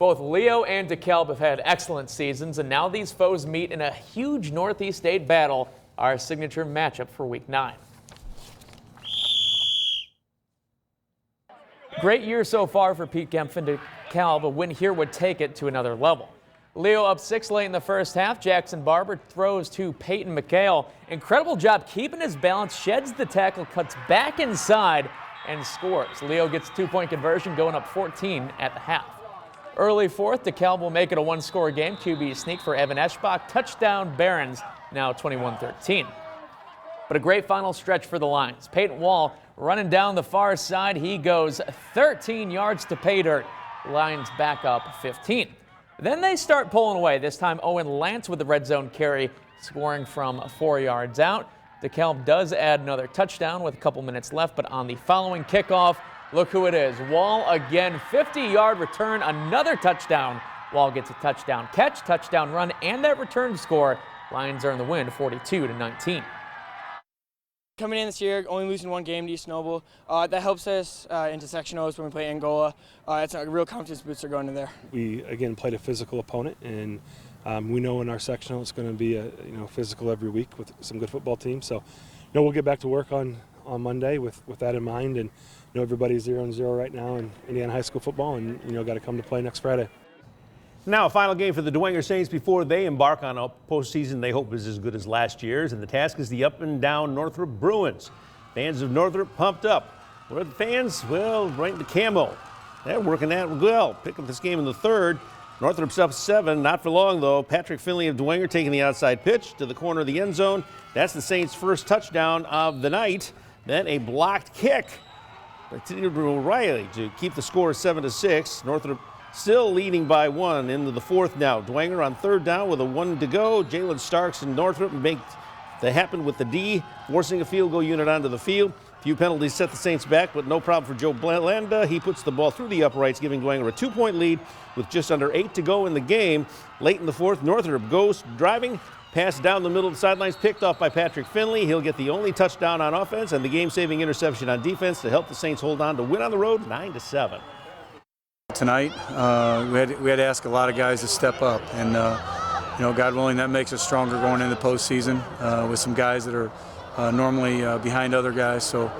Both Leo and DeKalb have had excellent seasons, and now these foes meet in a huge Northeast State battle, our signature matchup for Week 9. Great year so far for Pete Kempf and DeKalb. A win here would take it to another level. Leo up 6 late in the first half. Jackson Barber throws to Peyton McHale. Incredible job keeping his balance, sheds the tackle, cuts back inside, and scores. Leo gets a 2-point conversion, going up 14 at the half. Early fourth, DeKalb will make it a one-score game. QB sneak for Evan Eschbach. Touchdown Barons, now 21-13. But a great final stretch for the Lions. Peyton Wall running down the far side. He goes 13 yards to pay dirt. Lions back up 15. Then they start pulling away. This time Owen Lance with the red zone carry, scoring from 4 yards out. DeKalb does add another touchdown with a couple minutes left, but on the following kickoff, look who it is. Wall again, 50-yard return, another touchdown. Wall gets a touchdown catch, touchdown run, and that return score. Lions earn the win, 42-19. Coming in this year, only losing one game to East Noble, that helps us into sectionals when we play Angola. It's a real confidence booster going in there. We again played a physical opponent, and we know in our sectional it's going to be physical every week with some good football teams. So, we'll get back to work on Monday with that in mind, and everybody's 0-0 right now in Indiana high school football, and got to come to play next Friday. Now a final game for the Dwenger Saints before they embark on a postseason they hope is as good as last year's, and the task is the up and down Northrop Bruins. Fans of Northrop pumped up. Where are the fans? Well, right into camo. They're working that well. Pick up this game in the third. Northrop's up 7, not for long though. Patrick Finley of Dwenger taking the outside pitch to the corner of the end zone. That's the Saints' first touchdown of the night. Then a blocked kick to O'Reilly to keep the score 7-6. Northrop still leading by 1 into the fourth now. Dwenger on third down with a 1 to go. Jalen Starks and Northrop make that happen with the D, forcing a field goal unit onto the field. Few penalties set the Saints back, but no problem for Joe Blanda. He puts the ball through the uprights, giving Dwenger a 2-point lead with just under 8 to go in the game. Late in the fourth, Northrop goes driving. Pass down the middle of the sidelines, picked off by Patrick Finley. He'll get the only touchdown on offense and the game-saving interception on defense to help the Saints hold on to win on the road 9-7. Tonight, we had to ask a lot of guys to step up, and God willing, that makes us stronger going into the postseason with some guys that are normally behind other guys. So,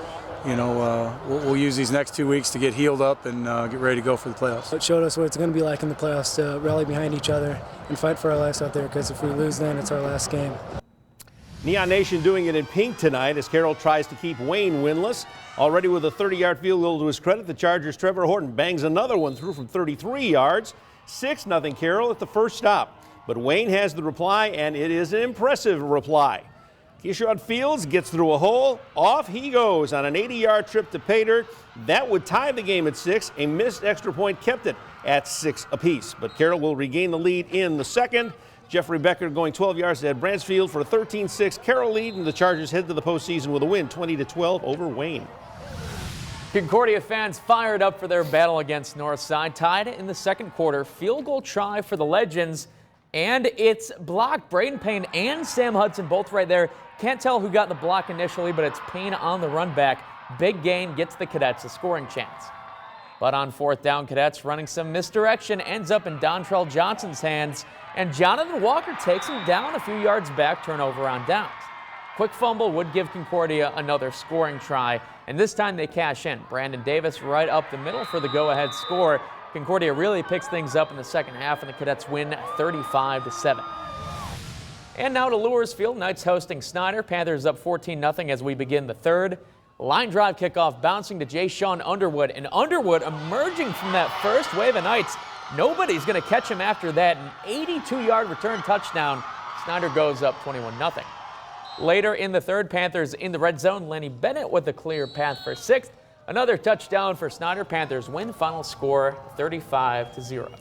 we'll use these next 2 weeks to get healed up and get ready to go for the playoffs. It showed us what it's going to be like in the playoffs to rally behind each other and fight for our lives out there, because if we lose then it's our last game. Neon Nation doing it in pink tonight as Carroll tries to keep Wayne winless. Already with a 30-yard field goal to his credit, the Chargers' Trevor Horton bangs another one through from 33 yards. 6-0 Carroll at the first stop. But Wayne has the reply, and it is an impressive reply. Keyshawn Fields gets through a hole. Off he goes on an 80-yard trip to pay dirt. That would tie the game at 6. A missed extra point kept it at 6 apiece. But Carroll will regain the lead in the second. Jeffrey Becker going 12 yards ahead Bransfield for a 13-6 Carroll lead, and the Chargers head to the postseason with a win 20-12 over Wayne. Concordia fans fired up for their battle against Northside. Tied in the second quarter. Field goal try for the Legends, and it's blocked. Braden Payne and Sam Hudson both right there. Can't tell who got the block initially, but it's Payne on the run back. Big gain gets the Cadets a scoring chance. But on fourth down, Cadets running some misdirection ends up in Dontrell Johnson's hands, and Jonathan Walker takes him down a few yards back, turnover on downs. Quick fumble would give Concordia another scoring try, and this time they cash in. Brandon Davis right up the middle for the go-ahead score. Concordia really picks things up in the second half, and the Cadets win 35-7. And now to Lures Field. Knights hosting Snider. Panthers up 14-0 as we begin the third. Line drive kickoff bouncing to Jay Sean Underwood, and Underwood emerging from that first wave of Knights. Nobody's going to catch him after that. An 82-yard return touchdown. Snider goes up 21-0. Later in the third, Panthers in the red zone. Lenny Bennett with a clear path for 6th. Another touchdown for Snider. Panthers win. Final score 35-0.